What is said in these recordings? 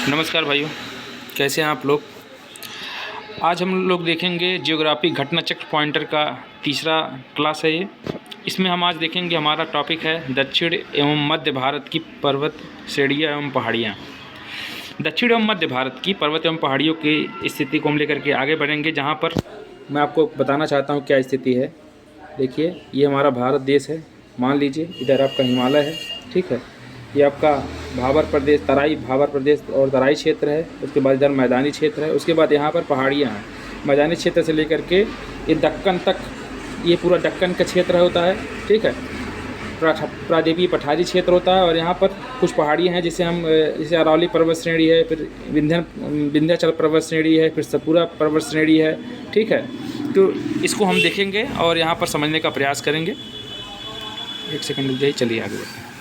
नमस्कार भाइयों, कैसे हैं आप लोग। आज हम लोग देखेंगे जियोग्राफी घटना चक्र पॉइंटर का तीसरा क्लास है ये। इसमें हम आज देखेंगे, हमारा टॉपिक है दक्षिण एवं मध्य भारत की पर्वत श्रेणियाँ एवं पहाड़ियाँ। दक्षिण एवं मध्य भारत की पर्वत एवं पहाड़ियों की स्थिति को हम लेकर के आगे बढ़ेंगे, जहाँ पर मैं आपको बताना चाहता हूँ क्या स्थिति है। देखिए, ये हमारा भारत देश है। मान लीजिए इधर आपका हिमालय है, ठीक है। ये आपका भाबर प्रदेश, भाबर प्रदेश और तराई क्षेत्र है। उसके बाद इधर मैदानी क्षेत्र है। उसके बाद यहाँ पर पहाड़ियाँ हैं। मैदानी क्षेत्र से लेकर के ये दक्कन तक, ये पूरा दक्कन का क्षेत्र होता है, ठीक है। प्रादेवीय पठारी क्षेत्र होता है और यहाँ पर कुछ पहाड़ियाँ हैं जैसे अरावली पर्वत श्रेणी है, फिर विंध्याचल पर्वत श्रेणी है, फिर सतपुड़ा पर्वत श्रेणी है, ठीक है। तो इसको हम देखेंगे और यहाँ पर समझने का प्रयास करेंगे। एक सेकंड रुक जाइए, चलिए आगे बढ़ते हैं।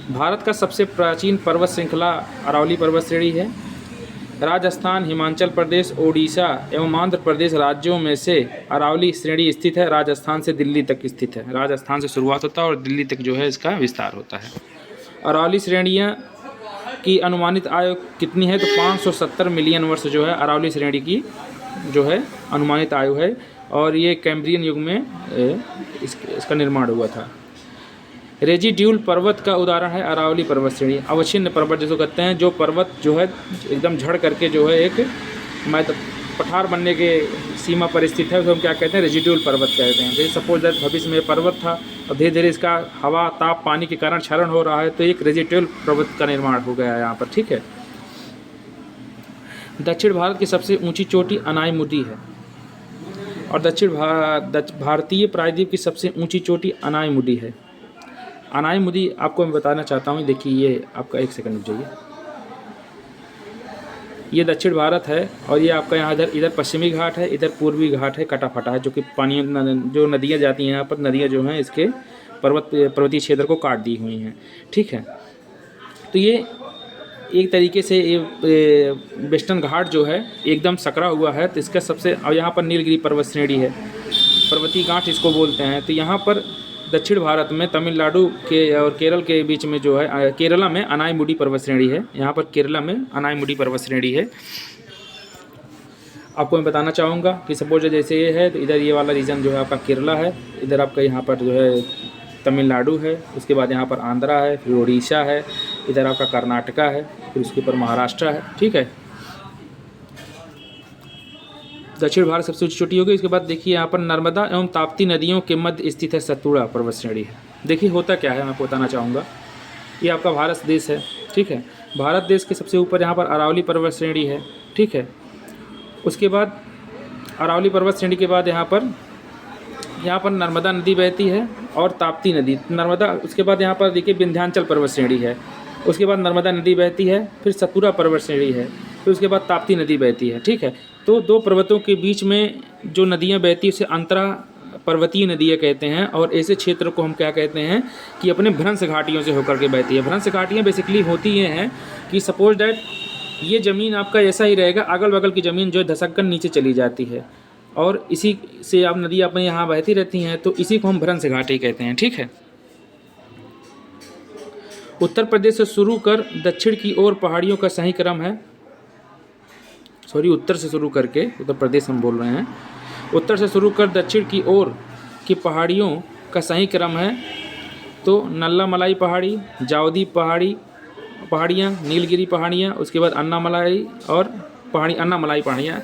भारत का सबसे प्राचीन पर्वत श्रृंखला अरावली पर्वत श्रेणी है। राजस्थान, हिमाचल प्रदेश, ओडिशा एवं आंध्र प्रदेश राज्यों में से अरावली श्रेणी स्थित है। राजस्थान से दिल्ली तक स्थित है। राजस्थान से शुरुआत होता है और दिल्ली तक जो है इसका विस्तार होता है। अरावली श्रेणियाँ की अनुमानित आयु कितनी है, तो 570 मिलियन वर्ष जो है अरावली श्रेणी की जो है अनुमानित आयु है। और ये कैम्ब्रियन युग में इसका निर्माण हुआ था। रेजिड्यूल पर्वत का उदाहरण है अरावली पर्वत श्रेणी। अवच्छिन्न पर्वत जिसको कहते हैं, जो पर्वत जो है एकदम झड़ करके जो है एक पठार बनने के सीमा पर स्थित है, उसको हम क्या कहते हैं, रेजिड्यूल पर्वत कहते हैं। जैसे सपोज दैट भविष्य में पर्वत था और धीरे धीरे इसका हवा, ताप, पानी के कारण क्षरण हो रहा है, तो एक रेजिड्यूल पर्वत का निर्माण हो गया है यहाँ पर, ठीक है। दक्षिण भारत की सबसे ऊंची चोटी अनायमुदी है और भारतीय प्रायद्वीप की सबसे ऊंची चोटी अनायमुदी है। अनायमुदी आपको मैं बताना चाहता हूँ। देखिए, ये आपका एक सेकंड रुक जाइए। ये दक्षिण भारत है और ये आपका यहाँ इधर पश्चिमी घाट है, इधर पूर्वी घाट है, कटा फटा है, जो कि पानी जो नदियाँ जाती हैं यहाँ पर, नदियाँ जो हैं इसके पर्वतीय क्षेत्र को काट दी हुई हैं, ठीक है। तो ये एक तरीके से ये वेस्टर्न घाट जो है एकदम सकरा हुआ है। तो इसका सबसे, और यहाँ पर नीलगिरी पर्वत श्रेणी है, पर्वतीय घाट इसको बोलते हैं। तो यहाँ पर दक्षिण भारत में तमिलनाडु के और केरल के बीच में जो है, केरला में अनायमुडी पर्वत श्रेणी है। यहाँ पर केरला में अनायमुडी पर्वत श्रेणी है। आपको मैं बताना चाहूँगा कि सपोज जैसे ये है, तो इधर ये वाला रीजन जो है आपका केरला है, इधर आपका यहाँ पर जो है तमिलनाडु है, उसके बाद यहाँ पर आंध्रा है, फिर उड़ीसा है, इधर आपका कर्नाटका है, फिर उसके ऊपर महाराष्ट्र है, ठीक है। दक्षिण भारत सबसे ऊंची चोटी होगी। इसके बाद देखिए यहाँ पर नर्मदा एवं ताप्ती नदियों के मध्य स्थित है सतपुड़ा पर्वत श्रेणी है। देखिए होता क्या है, मैं आपको बताना चाहूँगा। ये आपका भारत देश है, ठीक है। भारत देश के सबसे ऊपर यहाँ पर अरावली पर्वत श्रेणी है, ठीक है। उसके बाद अरावली पर्वत श्रेणी के बाद यहाँ पर नर्मदा नदी बहती है और ताप्ती नदी, नर्मदा। उसके बाद यहाँ पर देखिए विंध्याचल पर्वत श्रेणी है। उसके बाद नर्मदा नदी बहती है, फिर सतपुड़ा पर्वत श्रेणी है, फिर उसके बाद ताप्ती नदी बहती है, ठीक है। तो दो पर्वतों के बीच में जो नदियाँ बहती है उसे अंतरा पर्वतीय नदियाँ कहते हैं। और ऐसे क्षेत्र को हम क्या कहते हैं कि अपने भ्रंश घाटियों से होकर के बहती है। भ्रंश घाटियाँ बेसिकली होती ये हैं कि सपोज डैट ये ज़मीन आपका ऐसा ही रहेगा, अगल बगल की ज़मीन जो है धसक कर नीचे चली जाती है और इसी से आप नदी अपने यहाँ बहती रहती हैं, तो इसी को हम भ्रंश घाटी कहते हैं, ठीक है। उत्तर प्रदेश से शुरू कर दक्षिण की ओर पहाड़ियों का सही क्रम है। उत्तर से शुरू करके, उत्तर प्रदेश हम बोल रहे हैं, उत्तर से शुरू कर दक्षिण की ओर की पहाड़ियों का सही क्रम है। तो नल्ला मलाई पहाड़ी, जावदी पहाड़ियाँ, नीलगिरी पहाड़ियाँ, उसके बाद अन्नामलाई पहाड़ियाँ।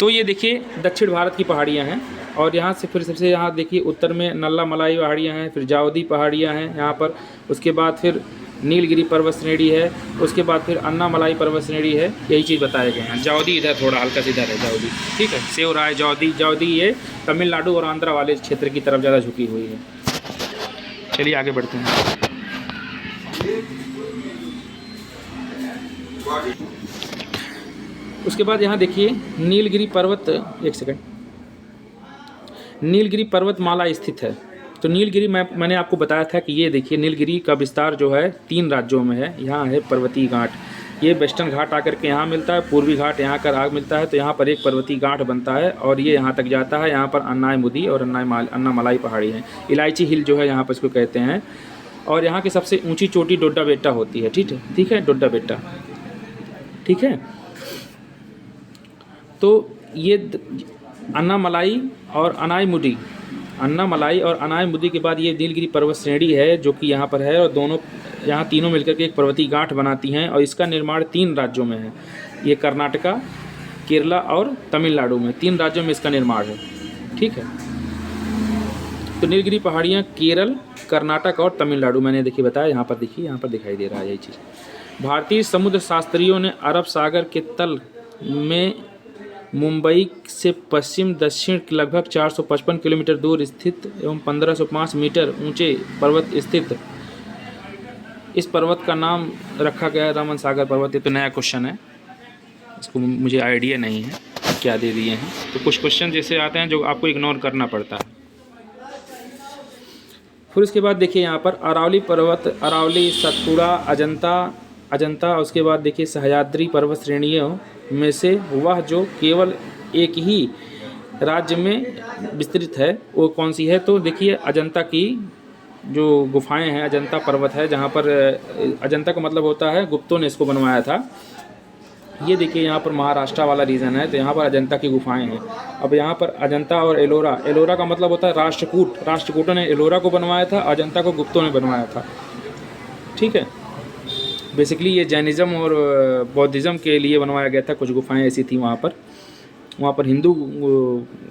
तो ये देखिए दक्षिण भारत की पहाड़ियाँ हैं। और यहाँ से फिर सबसे यहाँ देखिए उत्तर में नल्ला मलाई पहाड़ियाँ हैं, फिर जावदी पहाड़ियाँ हैं यहाँ पर। उसके बाद फिर नीलगिरी पर्वत श्रेणी है, उसके बाद फिर अन्नामलाई पर्वत श्रेणी है। यही चीज़ बताए गए हैं। जावदी इधर थोड़ा हल्का सा इधर है जावदी, ठीक है। सेवराय जावदी ये तमिलनाडु और आंध्रा वाले क्षेत्र की तरफ ज़्यादा झुकी हुई है। चलिए आगे बढ़ते हैं। उसके बाद यहाँ देखिए नीलगिरी पर्वत, एक सेकंड, नीलगिरी पर्वतमाला स्थित है। तो नीलगिरी मैंने आपको बताया था कि ये देखिए नीलगिरी का विस्तार जो है 3 राज्यों में है। यहाँ है पर्वतीय घाट, ये वेस्टर्न घाट आकर के यहाँ मिलता है, पूर्वी घाट यहाँ कर आग मिलता है, तो यहाँ पर एक पर्वतीय घाट बनता है और ये यहाँ तक जाता है। यहाँ पर अन्नायमुदी और अन्नामलाई पहाड़ी है। इलायची हिल जो है यहाँ पर इसको कहते हैं। और यहाँ की सबसे ऊंची चोटी डोड्डा बेट्टा होती है। ठीक है डोड्डा बेट्टा। ठीक है, तो ये अन्नामलाई और अनायमुदी, अन्नामलाई और अनायमुदी के बाद ये नीलगिरी पर्वत श्रेणी है जो कि यहाँ पर है, और दोनों यहाँ तीनों मिलकर के एक पर्वतीय गांठ बनाती हैं, और इसका निर्माण 3 राज्यों में है। ये कर्नाटका, केरला और तमिलनाडु में 3 राज्यों में इसका निर्माण है। ठीक है, तो नीलगिरी पहाड़ियाँ केरल, कर्नाटक और तमिलनाडु, मैंने देखिए बताया, यहाँ पर देखिए, यहाँ पर दिखाई दे रहा है ये चीज़। भारतीय समुद्र शास्त्रियों ने अरब सागर के तल में मुंबई से पश्चिम दक्षिण लगभग 455 किलोमीटर दूर स्थित एवं 1505 मीटर ऊंचे पर्वत स्थित इस पर्वत का नाम रखा गया है रमन सागर पर्वत। ये तो नया क्वेश्चन है, इसको मुझे आइडिया नहीं है क्या दे दिए हैं। तो कुछ क्वेश्चन जैसे आते हैं जो आपको इग्नोर करना पड़ता है। फिर उसके बाद देखिए यहाँ पर अरावली पर्वत, अरावली, सतपुड़ा, अजंता, उसके बाद देखिए सह्याद्री पर्वत श्रेणियों में से वह जो केवल एक ही राज्य में विस्तृत है वो कौन सी है? तो देखिए अजंता की जो गुफाएं हैं, अजंता पर्वत है, जहाँ पर अजंता का मतलब होता है गुप्तों ने इसको बनवाया था। ये देखिए यहाँ पर महाराष्ट्र वाला रीजन है, तो यहाँ पर अजंता की गुफाएं हैं। अब यहाँ पर अजंता और एलोरा, एलोरा का मतलब होता है राष्ट्रकूट, राष्ट्रकूटों ने एलोरा को बनवाया था, अजंता को गुप्तों ने बनवाया था। ठीक है, बेसिकली ये जैनिज़्म और बौद्धिज़्म के लिए बनवाया गया था। कुछ गुफाएं ऐसी थी वहाँ पर हिंदू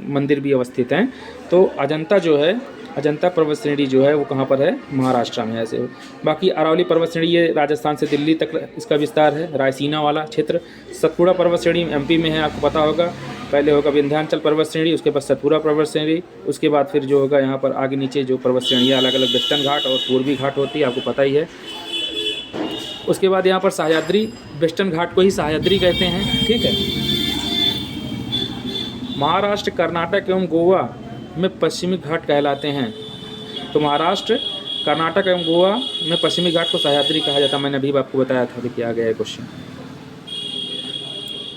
मंदिर भी अवस्थित हैं। तो अजंता जो है, अजंता पर्वत श्रेणी जो है वो कहाँ पर है? महाराष्ट्र में ऐसे। बाकी अरावली पर्वत श्रेणी ये राजस्थान से दिल्ली तक इसका विस्तार है, रायसीना वाला क्षेत्र। सतपुड़ा पर्वत श्रेणी एमपी में है, आपको पता होगा। पहले होगा विंध्याचल पर्वत श्रेणी, उसके बाद सतपुड़ा पर्वत श्रेणी, उसके बाद फिर जो होगा यहाँ पर आगे नीचे जो पर्वत श्रेणियाँ अलग अलग वेस्टर्न घाट और पूर्वी घाट होती है, आपको पता ही है। उसके बाद यहाँ पर सह्याद्री, वेस्टर्न घाट को ही सह्याद्री कहते हैं। ठीक है, महाराष्ट्र, कर्नाटक एवं गोवा में पश्चिमी घाट कहलाते हैं। तो महाराष्ट्र, कर्नाटक एवं गोवा में पश्चिमी घाट को सह्याद्री कहा जाता है। मैंने अभी आपको बताया था। देखिए आ गया है क्वेश्चन।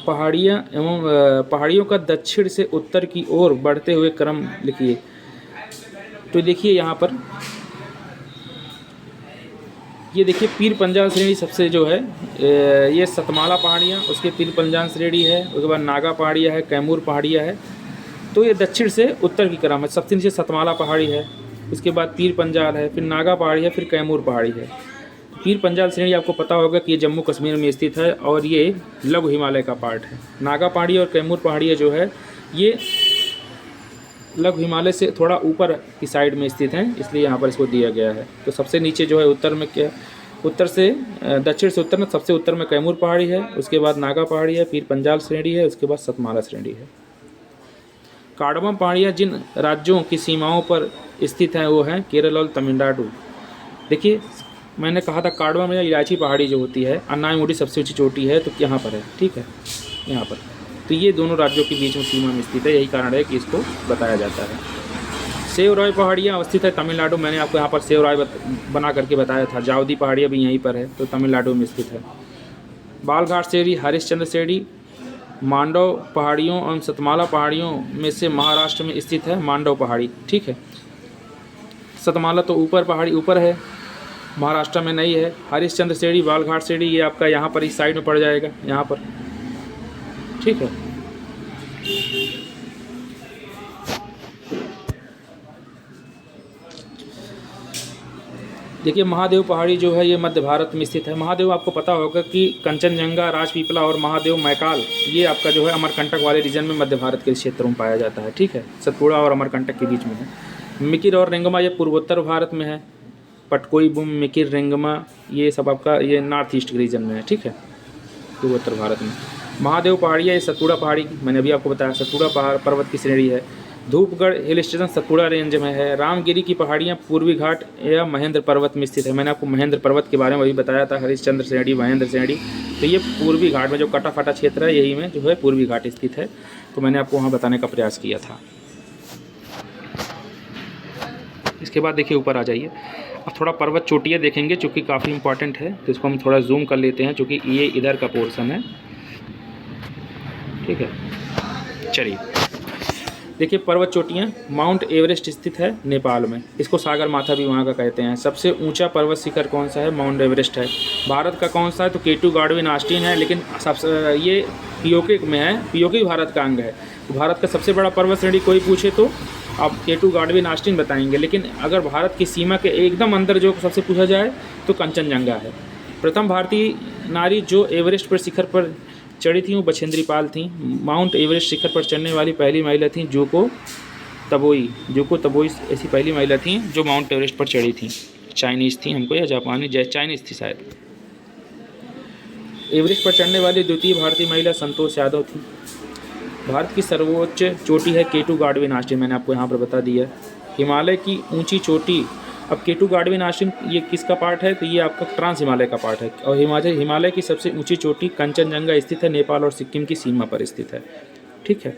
पहाड़ियाँ एवं पहाड़ियों का दक्षिण से उत्तर की ओर बढ़ते हुए क्रम लिखिए। तो देखिए यहाँ पर ये देखिए पीर पंजाल श्रेणी सबसे जो है ये सतमाला पहाड़ियाँ, उसके पीर पंजाल श्रेणी है, उसके बाद नागा पहाड़ियाँ है, कैमूर पहाड़ियाँ है। तो ये दक्षिण से उत्तर की क्रम है। सबसे नीचे सतमाला पहाड़ी है, उसके बाद पीर पंजाल है, फिर नागा पहाड़ी है, फिर कैमूर पहाड़ी है। पीर पंजाल श्रेणी आपको पता होगा कि ये जम्मू कश्मीर में स्थित है और ये लघु हिमालय का पार्ट है। नागा पहाड़ी और कैमूर पहाड़ियाँ जो है ये लघु हिमालय से थोड़ा ऊपर की साइड में स्थित हैं, इसलिए यहाँ पर इसको दिया गया है। तो सबसे नीचे जो है उत्तर में क्या, उत्तर से दक्षिण से उत्तर में सबसे उत्तर में कैमूर पहाड़ी है, उसके बाद नागा पहाड़ी है, पीर पंजाल श्रेणी है, उसके बाद सतमाला श्रेणी है। कार्डमम पहाड़ियाँ जिन राज्यों की सीमाओं पर स्थित हैं वो हैं केरल और तमिलनाडु। देखिए मैंने कहा था कार्डमम या इलायची पहाड़ी जो होती है, अन्नायमुडी सबसे ऊंची चोटी है, तो यहाँ पर है। ठीक है, यहाँ पर। तो ये दोनों राज्यों के बीच में सीमा में स्थित है, यही कारण है कि इसको बताया जाता है। सेवराय पहाड़ियाँ अवस्थित है तमिलनाडु। मैंने आपको यहाँ पर सेवराय बना करके बताया था। जावदी पहाड़ियाँ भी यहीं पर है, तो तमिलनाडु में स्थित है। बालघाट श्रेणी, हरिश्चंद्र श्रेणी, मांडव पहाड़ियों और सतमाला पहाड़ियों में से महाराष्ट्र में स्थित है मांडव पहाड़ी। ठीक है, सतमाला तो ऊपर पहाड़ी ऊपर है, महाराष्ट्र में नहीं है। हरिश्चंद्र श्रेणी, बालघाट श्रेणी ये आपका यहाँ पर इस साइड में पड़ जाएगा, यहाँ पर। ठीक है, देखिए महादेव पहाड़ी जो है ये मध्य भारत में स्थित है। महादेव आपको पता होगा कि कंचनजंगा, राजपीपला और महादेव मैकाल ये आपका जो है अमरकंटक वाले रीजन में मध्य भारत के क्षेत्रों में पाया जाता है। ठीक है, सतपुड़ा और अमरकंटक के बीच में है। मिकिर और रेंगमा ये पूर्वोत्तर भारत में है। पटकोई बुम, मिकिर, रेंगमा ये सब आपका ये नॉर्थ ईस्ट के रीजन में है। ठीक है, पूर्वोत्तर भारत में। महादेव पहाड़ियाँ ये सतपुड़ा पहाड़ी की मैंने अभी आपको बताया, सतपुड़ा पहाड़ पर्वत की श्रेणी है। Dhupgarh hill station Satpura range में है। रामगिरी की पहाड़ियाँ पूर्वी घाट या महेंद्र पर्वत में स्थित है। मैंने आपको महेंद्र पर्वत के बारे में अभी बताया था, हरिश्चंद्र श्रेणी, महेंद्र श्रेणी। तो ये पूर्वी घाट में जो कटा फटा क्षेत्र है यही में जो है पूर्वी घाट स्थित है। तो मैंने आपको वहाँ बताने का प्रयास किया था। इसके बाद देखिए ऊपर आ जाइए। अब थोड़ा पर्वत चोटियाँ देखेंगे जो कि काफ़ी इंपॉर्टेंट है, तो इसको हम थोड़ा जूम कर लेते हैं क्योंकि ये इधर का पोर्शन है। ठीक है, चलिए देखिए पर्वत चोटियाँ, माउंट एवरेस्ट स्थित है नेपाल में, इसको सागर माथा भी वहाँ का कहते हैं। सबसे ऊंचा पर्वत शिखर कौन सा है? माउंट एवरेस्ट है। भारत का कौन सा है? तो K2 गार्डविन ऑस्टिन है, लेकिन सबसे ये पीओके में है, पीओके भारत का अंग है। तो भारत का सबसे बड़ा पर्वत श्रेणी कोई पूछे तो आप K2 गार्डविन ऑस्टिन बताएंगे, लेकिन अगर भारत की सीमा के एकदम अंदर जो सबसे पूछा जाए तो कंचनजंगा है। प्रथम भारतीय नारी जो एवरेस्ट पर शिखर पर चढ़ी थी वो बछेंद्री पाल थी। माउंट एवरेस्ट शिखर पर चढ़ने वाली पहली महिला थी जोको तबोई ऐसी पहली महिला थी जो माउंट एवरेस्ट पर चढ़ी थी। चाइनीज़ थी हमको, या जापानी, चाइनीज़ थी शायद। एवरेस्ट पर चढ़ने वाली द्वितीय भारतीय महिला संतोष यादव थी। भारत की सर्वोच्च चोटी है K2 गार्डविन ऑस्टिन, मैंने आपको यहाँ पर बता दिया। हिमालय की ऊंची चोटी, अब K2 गार्डविन ऑस्टिन ये किसका पार्ट है? तो ये आपका ट्रांस हिमालय का पार्ट है। और हिमालय की सबसे ऊंची चोटी कंचनजंगा स्थित है, नेपाल और सिक्किम की सीमा पर स्थित है। ठीक है।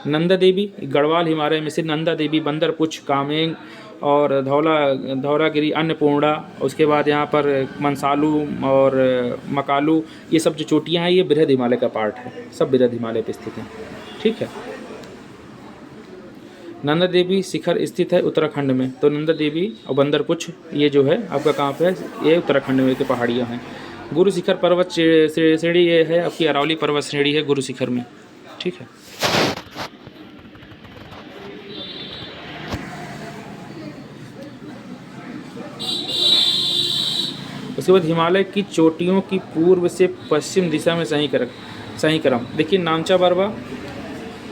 नंदा देवी गढ़वाल हिमालय में से नंदा देवी, बंदरपुछ, कामेंग और धौलागिरी, अन्नपूर्णा, उसके बाद यहाँ पर मंसालू और मकालू, ये सब जो चोटियाँ हैं ये बृहद हिमालय का पार्ट है, सब बृहद हिमालय पे स्थित हैं। ठीक है। नंदा देवी शिखर स्थित है उत्तराखंड में, तो नंदा देवी और बंदरपुछ ये जो है आपका कहाँ पे है? ये उत्तराखंड में की पहाड़ियाँ हैं। गुरु शिखर पर्वत श्रेणी ये है आपकी अरावली पर्वत श्रेणी है गुरु शिखर में। ठीक है। उसके बाद हिमालय की चोटियों की पूर्व से पश्चिम दिशा में सही क्रम देखिए, नामचा बरवा,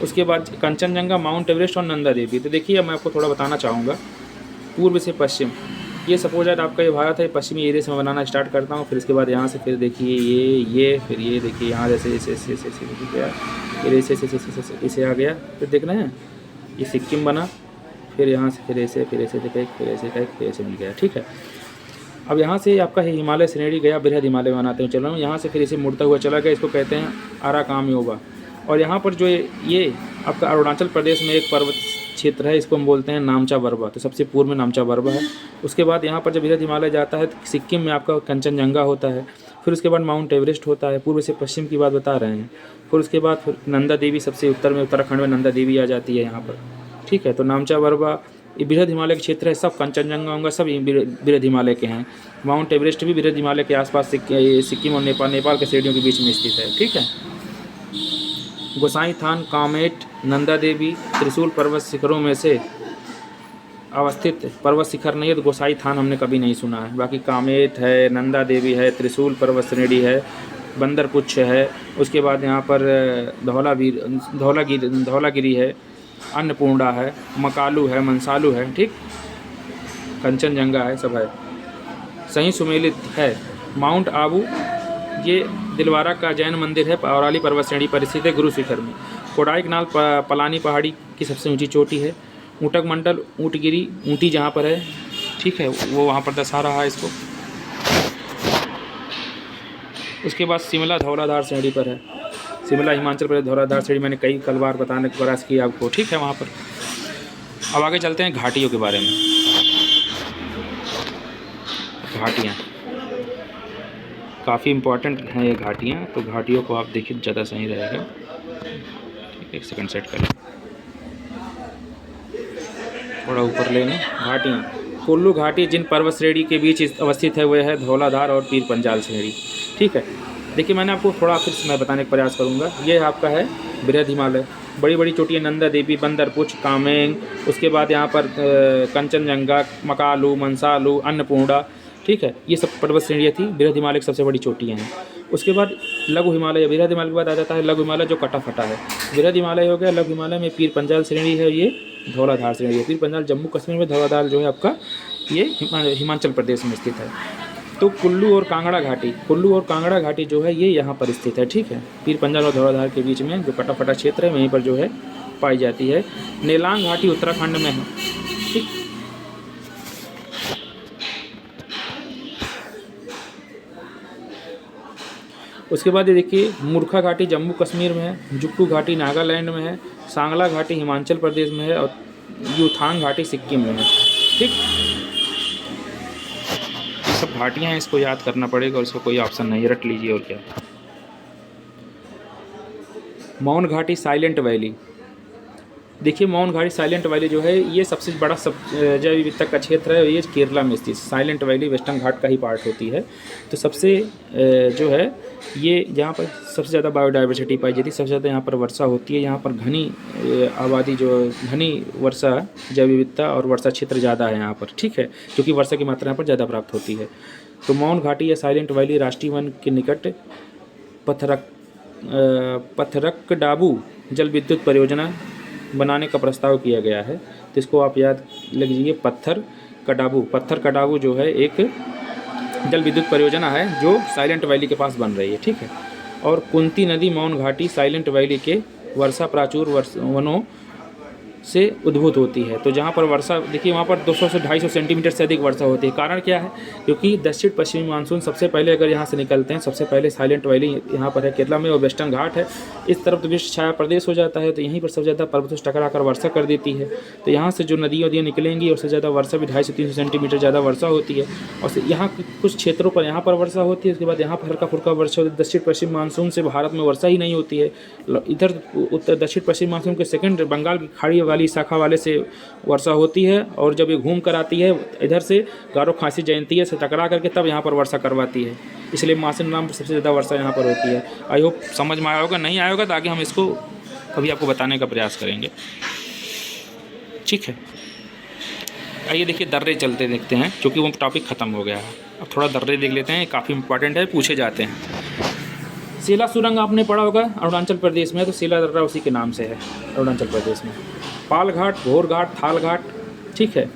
उसके बाद कंचनजंगा, माउंट एवरेस्ट और नंदा देवी। तो देखिए मैं आपको थोड़ा बताना चाहूँगा पूर्व से पश्चिम। ये सपोज दैट आपका ये भारत है, पश्चिमी एरिया से मैं बनाना स्टार्ट करता हूँ, फिर इसके बाद यहाँ से फिर देखिए ये फिर ये देखिए यहाँ जैसे गया, फिर ऐसे आ गया, फिर देख रहे हैं ये सिक्किम बना, फिर यहाँ से फिर ऐसे मिल गया। ठीक है। अब यहाँ से आपका हिमालय श्रेणी गया, बृहद हिमालय बनाते हैं, चल रहा हूँ यहाँ से, फिर इसे मुड़ता हुआ चला गया, इसको कहते हैं अराकामयोगा। और यहाँ पर जो ये आपका अरुणाचल प्रदेश में एक पर्वत क्षेत्र है, इसको हम बोलते हैं नामचा बरवा। तो सबसे पूर्व में नामचा बरवा है। उसके बाद यहाँ पर जब बृहद हिमालय जाता है तो सिक्किम में आपका कंचनजंगा होता है, फिर उसके बाद माउंट एवरेस्ट होता है। पूर्व से पश्चिम की बात बता रहे हैं। फिर उसके बाद फिर नंदा देवी सबसे उत्तर में, उत्तराखंड में नंदा देवी आ जाती है यहाँ पर। ठीक है। तो नामचा बरवा ये बृहद हिमालय के क्षेत्र है, सब कंचनजंगा होंगे, सब बृहद हिमालय के हैं। माउंट एवरेस्ट भी बृहद हिमालय के आसपास सिक्किम और नेपाल के श्रेणियों के बीच में स्थित है। ठीक है। गोसाई थान, कामेट, नंदा देवी, त्रिशूल पर्वत शिखरों में से अवस्थित पर्वत शिखर नहीं है, तो गोसाई थान हमने कभी नहीं सुना है। बाकी कामेट है, नंदा देवी है, त्रिशूल पर्वत श्रेणी है, बंदरपुछ है, उसके बाद यहाँ पर धौलागिरी है, अन्नपूर्णा है, मकालू है, मंसालू है, ठीक, कंचनजंगा है, सब है। सही सुमेलित है। माउंट आबू ये दिलवारा का जैन मंदिर है, अरावली पर्वत श्रेणी पर स्थित है गुरु शिखर में। कोडाईकनाल पलानी पहाड़ी की सबसे ऊंची चोटी है। ऊटक मंडल ऊँटगिरी, ऊँटी जहाँ पर है, ठीक है, वो वहाँ पर दर्शा रहा है इसको। उसके बाद शिमला धौलाधार श्रेणी पर है। शिमला हिमाचल प्रदेश धौलाधार श्रेणी मैंने कई बार बताने का प्रयास किया आपको, ठीक है, वहाँ पर। अब आगे चलते हैं घाटियों के बारे में। घाटियाँ काफ़ी इम्पोर्टेंट हैं ये घाटियाँ, तो घाटियों को आप देखिए ज़्यादा सही रहेगा। ठीक, एक सेकंड सेट कर लें, थोड़ा ऊपर ले लें। घाटियाँ, कुल्लू घाटी जिन पर्वत श्रेणी के बीच अवस्थित है वह है धौलाधार और पीर पंजाल श्रेणी। ठीक है। देखिए मैंने आपको थोड़ा फिर मैं बताने का प्रयास करूँगा। ये आपका है बृहद हिमालय, बड़ी बड़ी चोटियाँ नंदा देवी, बंदरपुछ, कामेंग, उसके बाद यहाँ पर कंचनजंगा, मकालू, मंसालू, अन्नपूर्णा, ठीक है, ये सब पर्वत श्रेणियाँ थी, बृहद हिमालय की सबसे बड़ी चोटियाँ हैं। उसके बाद लघु हिमालय, बृहद हिमालय के बाद आ जाता है लघु हिमालय जो कटा फटा है। बृहद हिमालय हो गया, लघु हिमालय में पीर पंजाल श्रेणी है, ये धौलाधार श्रेणी है। पीर पंजाल जम्मू कश्मीर में, धौलाधार जो है आपका ये हिमाचल प्रदेश में स्थित है। तो कुल्लू और कांगड़ा घाटी जो है ये यहाँ पर स्थित है। ठीक है। पीर पंजाल और धौलाधार के बीच में जो कटा फटा क्षेत्र है वहीं पर जो है पाई जाती है। नेलांग घाटी उत्तराखंड में है। ठीक। उसके बाद ये देखिए मूर्खा घाटी जम्मू कश्मीर में है, जुक्कू घाटी नागालैंड में है, सांगला घाटी हिमाचल प्रदेश में है और यूथांग घाटी सिक्किम में है। ठीक, ये सब घाटियाँ हैं, इसको याद करना पड़ेगा और इसको कोई ऑप्शन नहीं, रट लीजिए और क्या। मौन घाटी साइलेंट वैली, देखिए मौन घाटी साइलेंट वैली जो है ये सबसे बड़ा जैव विविधता का क्षेत्र है। ये केरला में स्थित साइलेंट वैली वेस्टर्न घाट का ही पार्ट होती है। तो सबसे जो है ये यहाँ पर सबसे ज़्यादा बायोडाइवर्सिटी पाई जाती है, सबसे ज़्यादा यहाँ पर वर्षा होती है। यहाँ पर घनी आबादी जो घनी वर्षा जैव विविधता और वर्षा क्षेत्र ज़्यादा है यहाँ पर, ठीक है, क्योंकि वर्षा की मात्रा यहाँ पर ज़्यादा प्राप्त होती है। तो मौन घाटी या साइलेंट वैली राष्ट्रीय वन के निकट पथरकडाबू जल विद्युत परियोजना बनाने का प्रस्ताव किया गया है। तो इसको आप याद लीजिए, पत्थर कडाबू जो है एक जल विद्युत परियोजना है जो साइलेंट वैली के पास बन रही है, ठीक है। और कुंती नदी मौन घाटी साइलेंट वैली के वर्षा प्राचुर वनों से उद्भूत होती है। तो जहाँ पर वर्षा देखिए वहाँ पर 200 से 250 सेंटीमीटर से अधिक वर्षा होती है। कारण क्या है? क्योंकि दक्षिण पश्चिमी मानसून सबसे पहले अगर यहाँ से निकलते हैं, सबसे पहले साइलेंट वैली यहाँ पर है केरला में, और वेस्टर्न घाट है इस तरफ, तो विश्व छाया प्रदेश हो जाता है। तो यहीं पर सबसे ज़्यादा पर्वतों से टकरा कर वर्षा कर देती है। तो यहाँ से जो नदियाँ निकलेंगी और सबसे ज़्यादा वर्षा भी 250 से 300 सेंटीमीटर ज़्यादा वर्षा होती है। और यहाँ कुछ क्षेत्रों पर यहाँ पर वर्षा होती है, उसके बाद यहाँ पर हल्का फुल्का वर्षा होती है। दक्षिण पश्चिम मानसून से भारत में वर्षा ही नहीं होती है। इधर उत्तर दक्षिण पश्चिम मानसून के सेकंड बंगाल की खाड़ी वाली शाखा वाले से वर्षा होती है, और जब ये घूम कर आती है इधर से गारो खासी जयंती से टकरा करके तब यहाँ पर वर्षा करवाती है। इसलिए मानसून नाम पर सबसे ज़्यादा वर्षा यहाँ पर होती है। आई होप समझ में आया होगा, नहीं आया होगा तो आगे हम इसको कभी आपको बताने का प्रयास करेंगे, ठीक है। आइए देखिए दर्रे चलते देखते हैं, क्योंकि वो टॉपिक ख़त्म हो गया है। अब थोड़ा दर्रे देख लेते हैं, काफ़ी इंपॉर्टेंट है, पूछे जाते हैं। सेला सुरंग आपने पढ़ा होगा, अरुणाचल प्रदेश में, तो सेला दर्रा उसी के नाम से है अरुणाचल प्रदेश में। पाल घाट, भोर घाट, थाल घाट, ठीक है।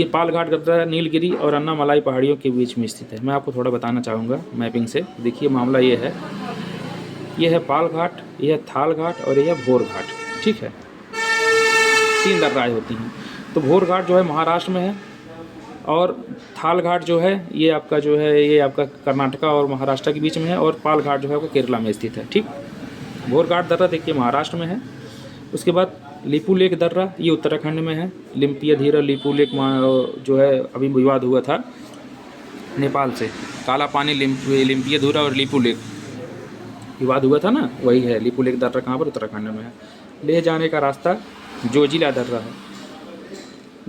पाल घाट दर्रा नीलगिरी और अन्नामलाई पहाड़ियों के बीच में स्थित है। मैं आपको थोड़ा बताना चाहूँगा मैपिंग से। देखिए मामला ये है पाल घाट, यह है थाल घाट और यह है भोर घाट, ठीक है। 3 दर्राएँ होती हैं। तो भोर घाट जो है महाराष्ट्र में है, और थाल घाट जो है ये आपका कर्नाटका और महाराष्ट्र के बीच में है, और पाल घाट जो है वो केरला में स्थित है, ठीक। भोर घाट दर्रा देखिए महाराष्ट्र में है। उसके बाद लिपू लेक दर्रा, ये उत्तराखंड में है। लिम्पिया धीरा लिपू लेक जो है अभी विवाद हुआ था नेपाल से, काला पानी लिम्पिया धीरा और लिपू लेक विवाद हुआ था ना, वही है। लिपू लेक दर्रा कहाँ पर? उत्तराखंड में है। लेह जाने का रास्ता जोजिला दर्रा है,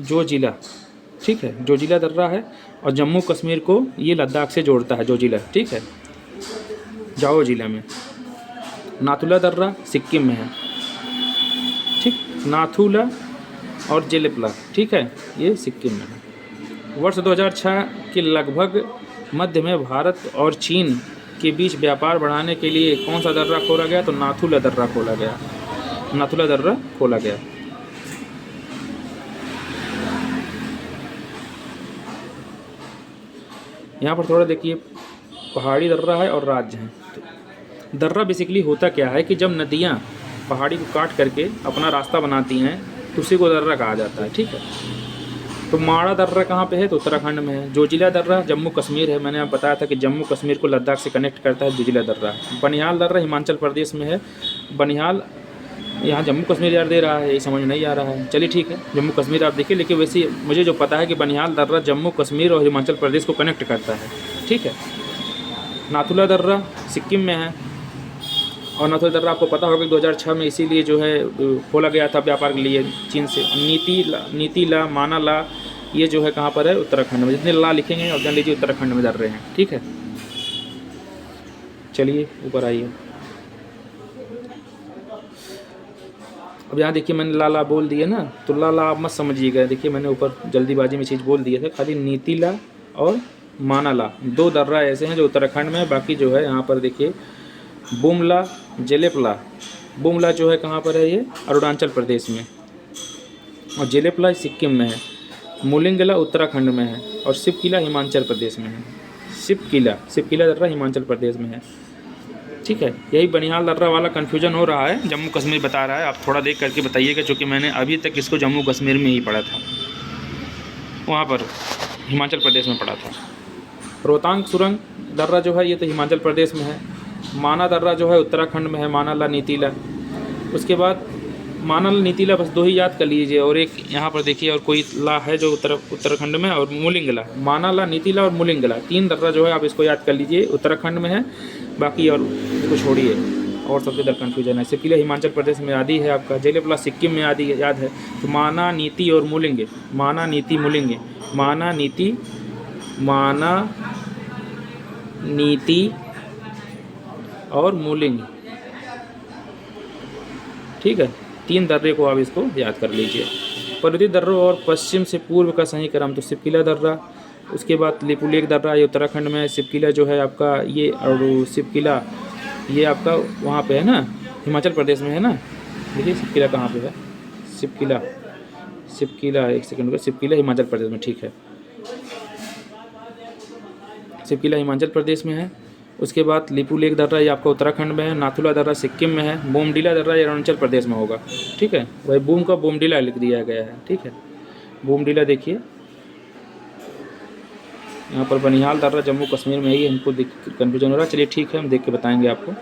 जोजिला, ठीक है, जोजिला दर्रा है। और जम्मू कश्मीर को ये लद्दाख से जोड़ता है जोजिला, ठीक है, जाओ जिला में। नाथुला दर्रा सिक्किम में है, ठीक, नाथुला और जेलेपला, ठीक है, ये सिक्किम में है। वर्ष 2006 के लगभग मध्य में भारत और चीन के बीच व्यापार बढ़ाने के लिए कौन सा दर्रा खोला गया? तो नाथुला दर्रा खोला गया, नाथुला दर्रा खोला गया। यहाँ पर थोड़ा देखिए पहाड़ी दर्रा है और राज्य है। तो दर्रा बेसिकली होता क्या है कि जब नदियाँ पहाड़ी को काट करके अपना रास्ता बनाती हैं तो उसी को दर्रा कहा जाता है, ठीक है। तो माड़ा दर्रा कहाँ पे है? तो उत्तराखंड में है। जोजिला दर्रा जम्मू कश्मीर है, मैंने आप बताया था कि जम्मू कश्मीर को लद्दाख से कनेक्ट करता है जोजिला दर्रा। बनिहाल दर्रा हिमाचल प्रदेश में है। बनिहाल यहाँ जम्मू कश्मीर यार दे रहा है, ये समझ नहीं आ रहा है। चलिए ठीक है, जम्मू कश्मीर आप देखिए, लेकिन वैसे मुझे जो पता है कि बनिहाल दर्रा जम्मू कश्मीर और हिमाचल प्रदेश को कनेक्ट करता है, ठीक है। नाथुला दर्रा सिक्किम में है, और नाथुला दर्रा आपको पता होगा कि 2006 में इसीलिए जो है खोला गया था व्यापार के लिए चीन से। नीतीला, मानाला, ये जो है कहाँ पर है? उत्तराखंड में। जितने ला लिखेंगे और जान लीजिए उत्तराखंड में दर्रे हैं, ठीक है। चलिए ऊपर आइए। अब यहाँ देखिए मैंने लाला बोल दिया ना, तो लाला आप मत समझिएगा। देखिए मैंने ऊपर जल्दीबाजी में चीज़ बोल दिए थे। खाली नीतीला और मानाला 2 दर्रा ऐसे हैं जो उत्तराखंड में है। बाकी जो है यहाँ पर देखिए बुमला, जेलेपला। बुमला जो है कहाँ पर है? ये अरुणाचल प्रदेश में, और जेलेपला सिक्किम में है। मुलिंगला उत्तराखंड में है, और शिवकिला हिमाचल प्रदेश में है। शिवकिला दर्रा हिमाचल प्रदेश में है, ठीक है। यही बनिहाल दर्रा वाला कन्फ्यूजन हो रहा है, जम्मू कश्मीर बता रहा है। आप थोड़ा देख करके बताइएगा, क्योंकि मैंने अभी तक इसको जम्मू कश्मीर में ही पढ़ा था, वहाँ पर हिमाचल प्रदेश में पढ़ा था। रोहतांग सुरंग दर्रा जो है ये तो हिमाचल प्रदेश में है। माना दर्रा जो है उत्तराखंड में है, मानाला, नीतीला। उसके बाद मानाला, नीतीला बस 2 ही याद कर लीजिए, और एक यहाँ पर देखिए और कोई ला है जो उत्तराखंड में, और मुलिंगला। मानाला, नीतीला और मुलिंगला 3 दर्रा जो है आप इसको याद कर लीजिए, उत्तराखंड में है। बाकी और इसको छोड़िए। और सबसे इधर कन्फ्यूजन है। सिपकिला हिमाचल प्रदेश में आदि है आपका, जेलेपला सिक्किम में आदि याद है। तो माना, नीति और मूलिंगे, माना, नीति, मूलिंगे, माना, नीति, माना, नीति और मूलिंग, ठीक है। 3 दर्रे को आप इसको याद कर लीजिए। पर्वतीय दर्रों और पश्चिम से पूर्व का सही क्रम, तो सिपकिला दर्रा, उसके बाद लिपुलेख दर्रा, ये उत्तराखंड में है। सिपकिला जो है आपका ये, और सिपकिला ये आपका वहाँ पे है ना, हिमाचल प्रदेश में है ना। देखिए सिपकिला कहाँ पे है, सिपकिला, सिपकिला एक सेकंड का, सिपकिला हिमाचल प्रदेश में, ठीक है। सिपकिला हिमाचल प्रदेश में है। उसके बाद लिपुलेख दर्रा ये आपका उत्तराखंड में है। नाथुला दर्रा सिक्किम में है। बोमडिला दर्रा ये अरुणाचल प्रदेश में होगा, ठीक है। वही बूम का बोमडिला लिख दिया गया है, ठीक है। बोमडिला देखिए यहाँ पर। बनिहाल दर्रा जम्मू कश्मीर में ही, हमको कन्फ्यूजन हो रहा है। चलिए ठीक है, हम देख के बताएंगे आपको।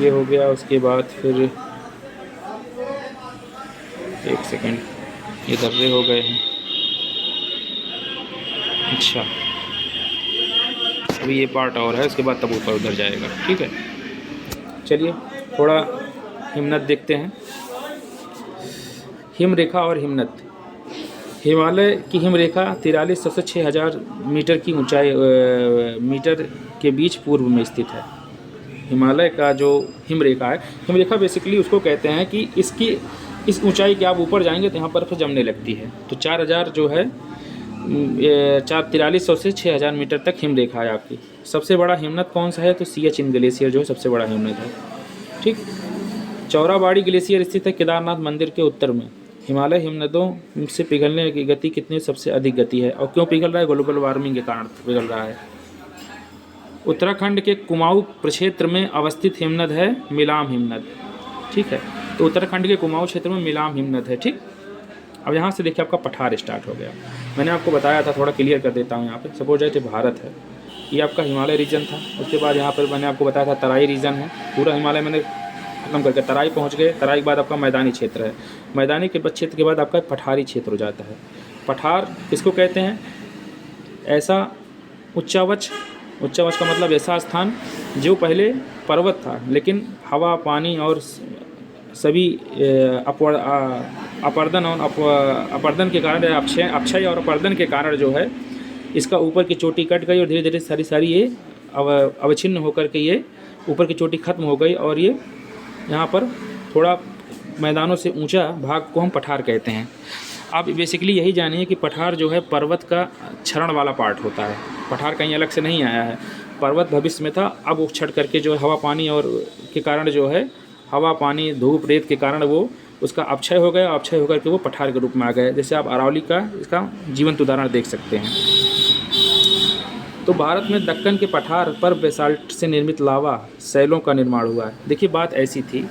ये हो गया। उसके बाद फिर एक सेकंड, ये दर्रे हो गए हैं। अच्छा, अभी ये पार्ट और है, उसके बाद तब ऊपर उधर जाएगा, ठीक है। चलिए थोड़ा हिमनद देखते हैं। हिम रेखा और हिमनद। हिमालय की हिम रेखा 4300 से 6000 मीटर की ऊंचाई मीटर के बीच पूर्व में स्थित है। हिमालय का जो हिम रेखा है, हिम रेखा बेसिकली उसको कहते हैं कि इसकी इस ऊंचाई के आप ऊपर जाएंगे तो यहाँ बर्फ़ जमने लगती है। तो 4000 जो है 4300 से 6000 मीटर तक हिम रेखा है आपकी। सबसे बड़ा हिमनद कौन सा है, तो सियाचिन ग्लेशियर जो है सबसे बड़ा हिमनद है, ठीक। चौराबाड़ी ग्लेशियर स्थित है केदारनाथ मंदिर के उत्तर में। हिमालय हिमनदों से पिघलने की गति कितनी सबसे अधिक गति है, और क्यों पिघल रहा है, ग्लोबल वार्मिंग के कारण पिघल रहा है। उत्तराखंड के कुमाऊं प्रक्षेत्र में अवस्थित हिमनद है मिलाम हिमनद, ठीक है। तो उत्तराखंड के कुमाऊं क्षेत्र में मिलाम हिमनद है, ठीक। अब यहाँ से देखिए आपका पठार स्टार्ट हो गया। मैंने आपको बताया था, थोड़ा क्लियर कर देता हूँ यहाँ पे। सपोज है भारत है, ये आपका हिमालय रीजन था। उसके बाद यहाँ पर मैंने आपको बताया था तराई रीजन है। पूरा हिमालय मैंने खत्म करके तराई पहुँच गए। तराई के बाद आपका मैदानी क्षेत्र है। मैदानी के क्षेत्र के बाद आपका पठारी क्षेत्र हो जाता है। पठार किसको कहते हैं, ऐसा उच्चावच, उच्चावच का मतलब ऐसा स्थान जो पहले पर्वत था, लेकिन हवा, पानी और सभी अपर्दन और अपर्दन के कारण, अक्षय और अपर्दन के कारण जो है इसका ऊपर की चोटी कट गई और धीरे धीरे सारी ये अवच्छिन्न होकर के ये ऊपर की चोटी खत्म हो गई, और ये यहाँ पर थोड़ा मैदानों से ऊंचा भाग को हम पठार कहते हैं। आप बेसिकली यही जानिए कि पठार जो है पर्वत का क्षरण वाला पार्ट होता है। पठार कहीं अलग से नहीं आया है। पर्वत भविष्य में था, अब वो छट करके जो है हवा पानी और के कारण जो है हवा पानी धूप रेत के कारण वो उसका अपक्षय हो गया। अपक्षय होकर के वो पठार के रूप में आ गए। जैसे आप अरावली का इसका जीवंत उदाहरण देख सकते हैं। तो भारत में दक्कन के पठार पर बेसाल्ट से निर्मित लावा शैलों का निर्माण हुआ है। देखिए बात ऐसी थी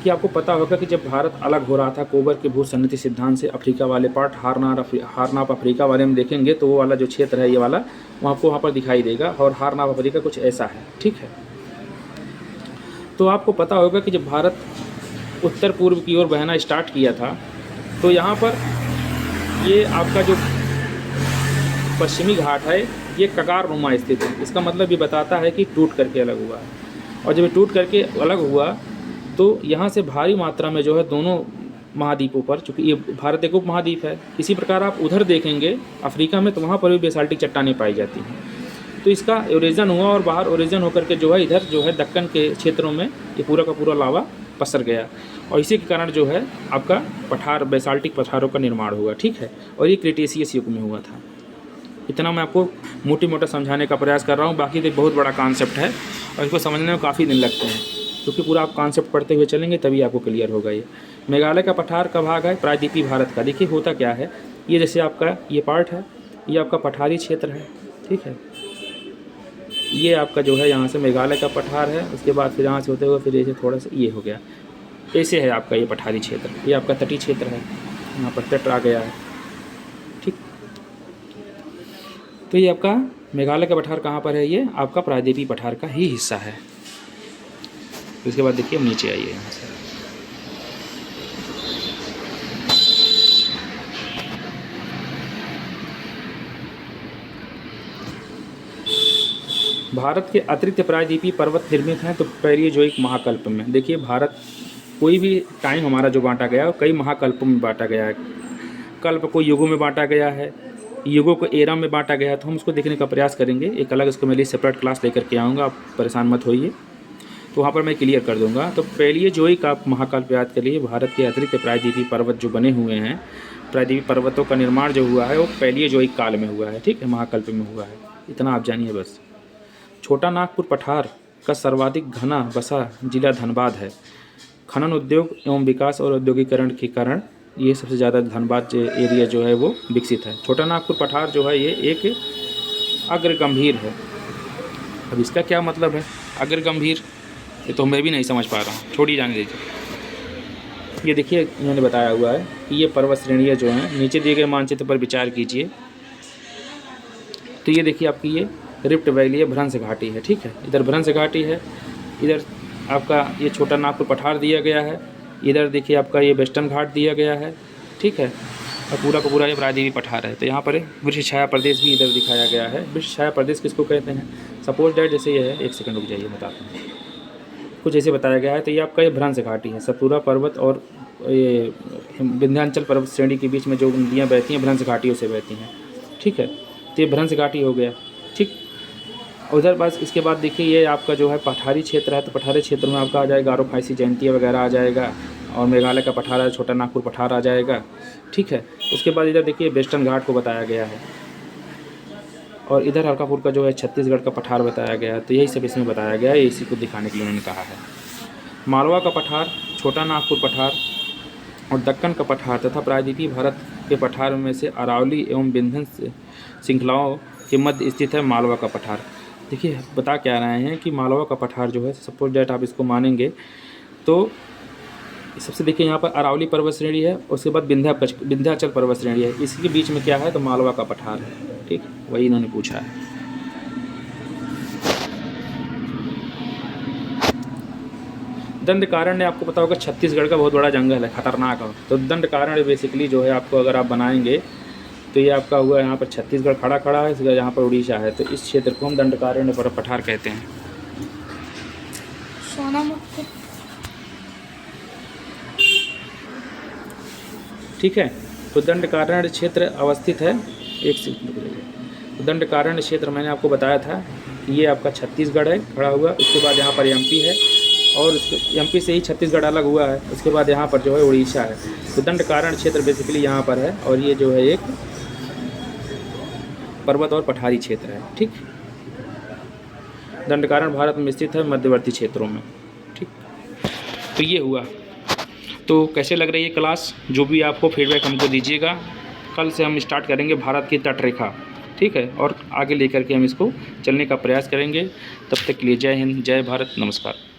कि आपको पता होगा कि जब भारत अलग हो रहा था कोबर के भूसन्निधि सिद्धांत से, अफ्रीका वाले पार्ट हारनाप अफ्रीका वाले में देखेंगे तो वो वाला जो क्षेत्र है ये वाला वो आपको वहाँ पर दिखाई देगा, और हारनाप अफ्रीका कुछ ऐसा है, ठीक है। तो आपको पता होगा कि जब भारत उत्तर पूर्व की ओर बहना स्टार्ट किया था तो यहाँ पर ये आपका जो पश्चिमी घाट है ये कगार नुमा स्थित है। इसका मतलब ये बताता है कि टूट करके अलग हुआ है, और जब ये टूट करके अलग हुआ तो यहाँ से भारी मात्रा में जो है दोनों महाद्वीपों पर, चूँकि ये भारत एक उप महाद्वीप है, इसी प्रकार आप उधर देखेंगे अफ्रीका में तो वहाँ पर भी बेसाल्टिक चट्टानें पाई जाती हैं। तो इसका ओरिजिन हुआ और बाहर ओरिजिन होकर के जो है इधर जो है दक्कन के क्षेत्रों में ये पूरा का पूरा लावा पसर गया, और इसी के कारण जो है आपका पठार बेसाल्टिक पठारों का निर्माण हुआ, ठीक है। और ये क्रिटेशियस युग में हुआ था। इतना मैं आपको मोटी मोटा समझाने का प्रयास कर रहा हूँ। बाकी तो बहुत बड़ा कॉन्सेप्ट है और इसको समझने में काफ़ी दिन लगते हैं, क्योंकि पूरा आप कॉन्सेप्ट पढ़ते हुए चलेंगे तभी आपको क्लियर होगा। ये मेघालय का पठार का भाग है प्रायद्वीपीय भारत का। देखिए होता क्या है, ये जैसे आपका ये पार्ट है, ये आपका पठारी क्षेत्र है, ठीक है। ये आपका जो है यहाँ से मेघालय का पठार है, उसके बाद फिर यहाँ से होते हुए फिर ऐसे थोड़ा सा ये हो गया, ऐसे है आपका ये पठारी क्षेत्र। ये आपका तटीय क्षेत्र है, यहाँ पर तट आ गया है, ठीक। तो ये आपका मेघालय का पठार कहाँ पर है, ये आपका प्रायद्वीपीय पठार का ही हिस्सा है। उसके बाद देखिए हम नीचे आइए यहाँ से। भारत के अतिरिक्त प्रायद्वीपीय पर्वत निर्मित हैं तो पैलियोजोइक महाकल्प में। देखिए भारत कोई भी टाइम हमारा जो बांटा गया है कई महाकल्पों में बांटा गया है। कल्प को युगों में बांटा गया है, युगों को एरा में बांटा गया है, तो हम उसको देखने का प्रयास करेंगे। एक अलग इसको मेरे लिए सेपरेट क्लास लेकर के आऊँगा, आप परेशान मत होइए, तो वहाँ पर मैं क्लियर कर दूँगा। तो पैलियोजोइक आप महाकल्प याद कर लिए। भारत के अतिरिक्त प्रायद्वीपीय पर्वत जो बने हुए हैं, प्रायद्वीपीय पर्वतों का निर्माण जो हुआ है वो पैलियोजोइक काल में हुआ है, ठीक है, महाकल्प में हुआ है। इतना आप जानिए बस। छोटा नागपुर पठार का सर्वाधिक घना बसा जिला धनबाद है। खनन उद्योग एवं विकास और औद्योगिकरण के कारण ये सबसे ज़्यादा धनबाद एरिया जो है वो विकसित है। छोटा नागपुर पठार जो है ये एक अग्रगंभीर है। अब इसका क्या मतलब है अग्रगंभीर, ये तो मैं भी नहीं समझ पा रहा हूँ, छोड़िए जाने दीजिए। ये देखिए इन्होंने बताया हुआ है कि ये पर्वत श्रेणियाँ जो हैं, नीचे दिए गए मानचित्र पर विचार कीजिए। तो ये देखिए आपकी ये रिफ्ट वैली है, भ्रंश घाटी है, ठीक है, इधर भ्रंश घाटी है, इधर आपका ये छोटा नागपुर पठार दिया गया है, इधर देखिए आपका ये वेस्टर्न घाट दिया गया है, ठीक है, और पूरा का पूरा ये प्रायद्वीपीय पठार है। तो यहाँ पर वृक्ष छाया प्रदेश भी इधर दिखाया गया है। वृक्ष छाया प्रदेश किसको कहते हैं? सपोज डैट जैसे ये है, एक सेकंड रुक जाइए बताता हूँ, कुछ ऐसे बताया गया है। तो ये आपका ये भ्रंश घाटी है, सतपुरा पर्वत और ये विंध्याचल पर्वत श्रेणी के बीच में जो नदियाँ बहती हैं भ्रंश घाटियों से बहती हैं, ठीक है। तो ये भ्रंश घाटी हो गया, ठीक। उधर बस इसके बाद देखिए ये आपका जो है पठारी क्षेत्र है, तो पठारी क्षेत्र में आपका आ जाएगा गारो खासी जयंतिया वगैरह आ जाएगा, और मेघालय का पठार है, छोटा नागपुर पठार आ जाएगा, ठीक है। उसके बाद इधर देखिए वेस्टर्न घाट को बताया गया है, और इधर हल्कापुर का जो है छत्तीसगढ़ का पठार बताया गया है। तो यही सब इसमें बताया गया है, इसी को दिखाने के लिए उन्होंने कहा है। मालवा का पठार, छोटा नागपुर पठार और दक्कन का पठार तथा प्रायद्वीपीय भारत के पठार में से अरावली एवं विंध्य श्रृंखलाओं के मध्य स्थित है मालवा का पठार। देखिए बता क्या रहे हैं कि मालवा का पठार जो है, सपोज डेट आप इसको मानेंगे तो सबसे देखिए यहाँ पर अरावली पर्वत श्रेणी है, उसके बाद विंध्याचल पर्वत श्रेणी है, इसके बीच में क्या है तो मालवा का पठार है, ठीक, वही इन्होंने पूछा है। दंडकारण्य आपको पता होगा छत्तीसगढ़ का बहुत बड़ा जंगल है, खतरनाक है। तो दंडकारण्य बेसिकली जो है आपको अगर आप बनाएंगे तो ये आपका हुआ यहाँ पर छत्तीसगढ़ खड़ा है, इसका यहाँ पर उड़ीसा है, तो इस क्षेत्र को हम दंडकारण्य पठार कहते हैं। ठीक है, तो दंडकारण्य क्षेत्र अवस्थित है, एक सेकंड। तो दंडकारण्य क्षेत्र मैंने आपको बताया था कि ये आपका छत्तीसगढ़ है खड़ा हुआ, उसके बाद यहाँ पर एमपी है, और एमपी से ही छत्तीसगढ़ अलग हुआ है, उसके बाद यहाँ पर जो है उड़ीसा है। तो दंडकारण्य क्षेत्र बेसिकली यहाँ पर है, और ये जो है एक पर्वत और पठारी क्षेत्र है, ठीक। दंडकारण्य भारत में स्थित है मध्यवर्ती क्षेत्रों में, ठीक। तो ये हुआ। तो कैसे लग रही है क्लास, जो भी आपको फीडबैक हमको दीजिएगा। कल से हम स्टार्ट करेंगे भारत की तटरेखा, ठीक है, और आगे लेकर के हम इसको चलने का प्रयास करेंगे। तब तक के लिए जय हिंद, जय भारत, नमस्कार।